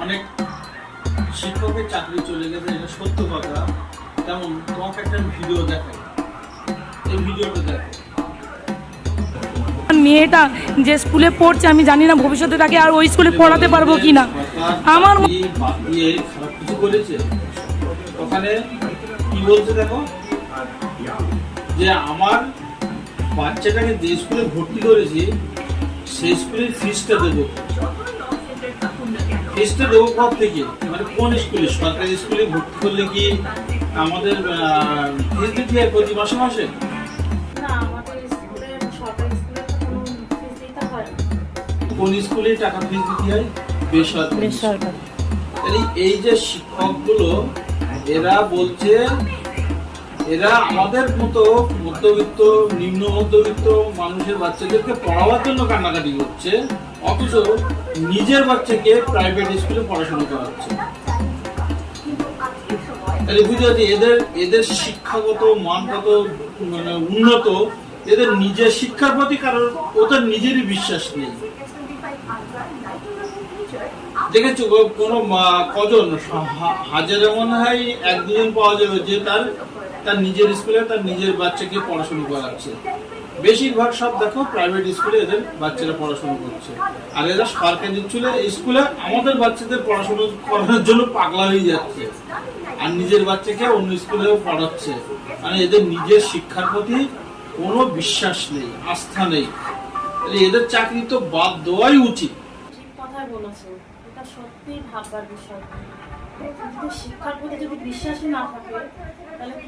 অনেক শিক্ষকের চাকরি চলে গেছে, এটা সত্য কথা। তেমন তোমাকে একটা ভিডিও দেখাই, এই ভিডিওটা দেখো। মেয়েটা যে স্কুলে পড়ছে আমি জানি না ভবিষ্যতে তাকে আর ওই স্কুলে পড়াতে পারবো কিনা। আমার বাদ দিয়ে খারাপ কিছু করেছে। ওখানে কি বলছে দেখো, যে আমার বাচ্চাটাকে যে স্কুলে ভর্তি করেছি সেই স্কুলের ফিসটা দেবো। ফিসটা দেবো কত থেকে, মানে কোন স্কুলে? সরকারি স্কুলে ভর্তি করলে কি আমাদের ফিস দিতে হয় প্রতি মাসে মাসে? কোন স্কুলে টাকা ফিস দিতে হয়? বেসরকারি। এই যে শিক্ষকগুলো এরা বলছে এরা আমাদের মতো মধ্যবিত্ত নিম্ন মধ্যবিত্ত মানুষের বাচ্চাদেরকে পড়াবার জন্য কান্নাকাটি করছে, অথচ নিজের বাচ্চাকে প্রাইভেট স্কুলে পড়াশোনা করাচ্ছে। তাহলে বুঝতে পারছি এদের শিক্ষাগত মান কত মানে উন্নত। এদের নিজের শিক্ষার প্রতি কারণ ওদের নিজেরই বিশ্বাস নেই। দেখেছো কোনো কজন হাজারে মনে হয় এক দুজন পাওয়া যাবে যে তার নিজের স্কুলে তার নিজের বাচ্চাকে পড়াশোনা করাচ্ছে। বেশিরভাগ সব দেখো প্রাইভেট স্কুলে এদের বাচ্চারা পড়াশোনা করছে, আর এরা সরকারি স্কুলে আমাদের বাচ্চাদের পড়াশোনা করানোর জন্য পাগলা হয়ে যাচ্ছে, আর নিজের বাচ্চাকে অন্য স্কুলেও পড়াচ্ছে। মানে এদের নিজের শিক্ষার প্রতি কোনো বিশ্বাস নেই, আস্থা নেই। এদের চাকরি তো বাদ দেওয়াই উচিত। কথাই বলেছো, এটা সত্যিই ভাববার বিষয়। শিক্ষার প্রতি যদি বিশ্বাসই না থাকে তাহলে কি